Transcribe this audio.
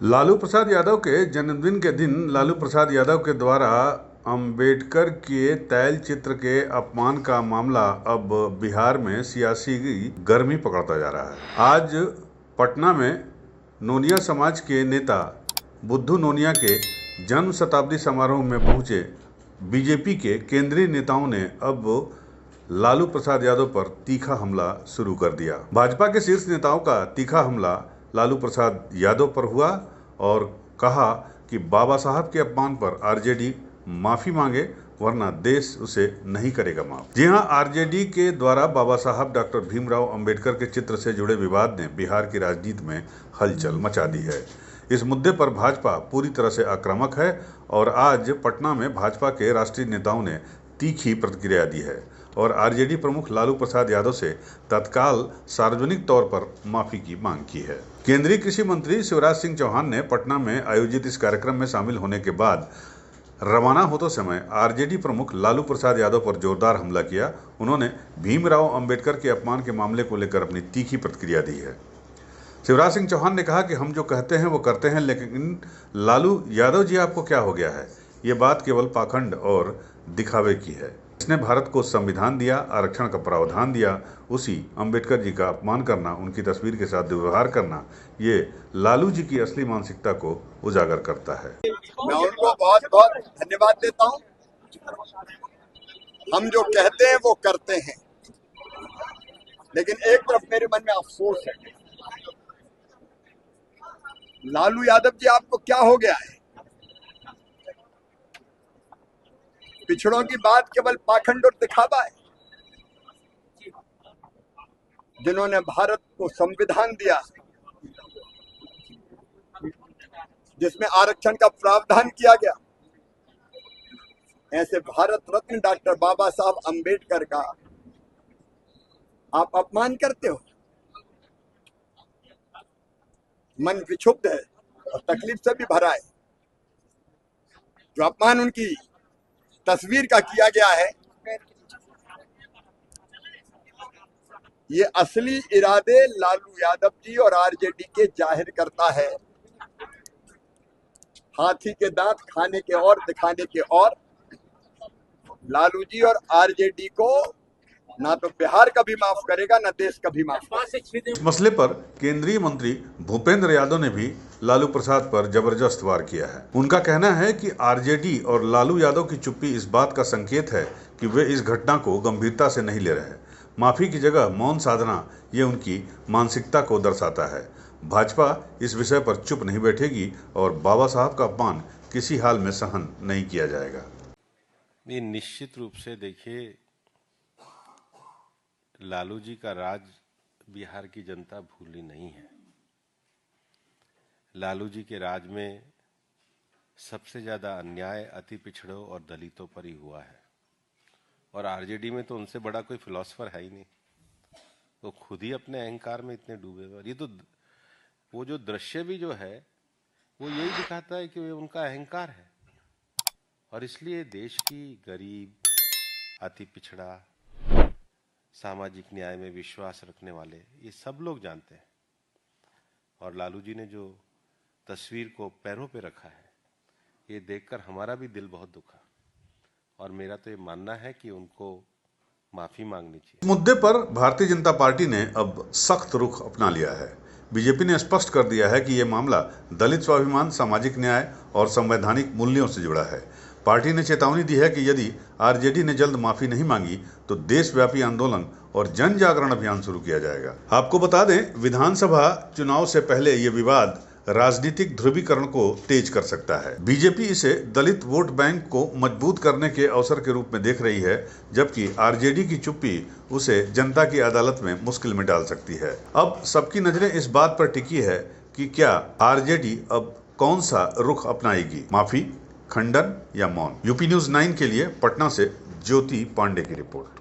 लालू प्रसाद यादव के जन्मदिन के दिन लालू प्रसाद यादव के द्वारा अंबेडकर के तैल चित्र के अपमान का मामला अब बिहार में सियासी गर्मी पकड़ता जा रहा है। आज पटना में नोनिया समाज के नेता बुद्धू नोनिया के जन्म शताब्दी समारोह में पहुंचे बीजेपी के केंद्रीय नेताओं ने अब लालू प्रसाद यादव पर तीखा हमला शुरू कर दिया। भाजपा के शीर्ष नेताओं का तीखा हमला लालू प्रसाद यादव पर हुआ और कहा कि बाबा साहब के अपमान पर आरजेडी माफी मांगे वरना देश उसे नहीं करेगा माफ। जी हां, आरजेडी के द्वारा बाबा साहब डॉक्टर भीमराव अंबेडकर के चित्र से जुड़े विवाद ने बिहार की राजनीति में हलचल मचा दी है। इस मुद्दे पर भाजपा पूरी तरह से आक्रामक है और आज पटना में भाजपा के राष्ट्रीय नेताओं ने तीखी प्रतिक्रिया दी है और आरजेडी प्रमुख लालू प्रसाद यादव से तत्काल सार्वजनिक तौर पर माफी की मांग की है। केंद्रीय कृषि मंत्री शिवराज सिंह चौहान ने पटना में आयोजित इस कार्यक्रम में शामिल होने के बाद रवाना होते समय आरजेडी प्रमुख लालू प्रसाद यादव पर जोरदार हमला किया। उन्होंने भीमराव अंबेडकर के अपमान के मामले को लेकर अपनी तीखी प्रतिक्रिया दी है। शिवराज सिंह चौहान ने कहा कि हम जो कहते हैं वो करते हैं, लेकिन लालू यादव जी आपको क्या हो गया है? ये बात केवल पाखंड और दिखावे की है। इसने भारत को संविधान दिया, आरक्षण का प्रावधान दिया, उसी अंबेडकर जी का अपमान करना, उनकी तस्वीर के साथ दुर्व्यवहार करना, ये लालू जी की असली मानसिकता को उजागर करता है। मैं उनको बहुत बहुत धन्यवाद देता हूं। हम जो कहते हैं वो करते हैं, लेकिन एक तरफ मेरे मन में अफसोस है। लालू यादव जी आपको क्या हो गया है? पिछड़ों की बात केवल पाखंड और दिखावा है। जिन्होंने भारत को संविधान दिया जिसमें आरक्षण का प्रावधान किया गया, ऐसे भारत रत्न डॉक्टर बाबा साहब अंबेडकर का आप अपमान करते हो। मन विक्षुब्ध है और तकलीफ से भी भरा है। जो अपमान उनकी तस्वीर का किया गया है, ये असली इरादे लालू यादव जी और आरजेडी के जाहिर करता है। हाथी के दांत खाने के और दिखाने के और। लालू जी और आरजेडी को ना तो बिहार कभी माफ करेगा, ना देश कभी माफ करेगा। इस मसले पर केंद्रीय मंत्री भूपेंद्र यादव ने भी लालू प्रसाद पर जबरदस्त वार किया है। उनका कहना है कि आरजेडी और लालू यादव की चुप्पी इस बात का संकेत है कि वे इस घटना को गंभीरता से नहीं ले रहे। माफी की जगह मौन साधना ये उनकी मानसिकता को दर्शाता है। भाजपा इस विषय पर चुप नहीं बैठेगी और बाबा साहब का अपमान किसी हाल में सहन नहीं किया जाएगा। ये निश्चित रूप से देखिए, लालू जी का राज बिहार की जनता भूली नहीं है। लालू जी के राज में सबसे ज्यादा अन्याय अति पिछड़ों और दलितों पर ही हुआ है और आरजेडी में तो उनसे बड़ा कोई फिलोसफर है ही नहीं। वो खुद ही अपने अहंकार में इतने डूबे हुए। ये तो वो जो दृश्य भी जो है वो यही दिखाता है कि उनका अहंकार है और इसलिए देश की गरीब, अति पिछड़ा, सामाजिक न्याय में विश्वास रखने वाले ये सब लोग जानते हैं। और लालू जी ने जो तस्वीर को पैरों पे रखा है, ये देखकर हमारा भी दिल बहुत दुखा और मेरा तो ये मानना है कि उनको माफी मांगनी चाहिए। इस मुद्दे पर भारतीय जनता पार्टी ने अब सख्त रुख अपना लिया है। बीजेपी ने स्पष्ट कर दिया है कि ये मामला दलित स्वाभिमान, सामाजिक न्याय और संवैधानिक मूल्यों से जुड़ा है। पार्टी ने चेतावनी दी है कि यदि आरजेडी ने जल्द माफी नहीं मांगी तो देशव्यापी आंदोलन और जन जागरण अभियान शुरू किया जाएगा। आपको बता दें, विधानसभा चुनाव से पहले ये विवाद राजनीतिक ध्रुवीकरण को तेज कर सकता है। बीजेपी इसे दलित वोट बैंक को मजबूत करने के अवसर के रूप में देख रही है, जबकि आरजेडी की चुप्पी उसे जनता की अदालत में मुश्किल में डाल सकती है। अब सबकी नजरें इस बात पर टिकी है कि क्या आरजेडी अब कौन सा रुख अपनाएगी, माफी, खंडन या मौन। यूपी न्यूज़ 9 के लिए पटना से ज्योति पांडे की रिपोर्ट।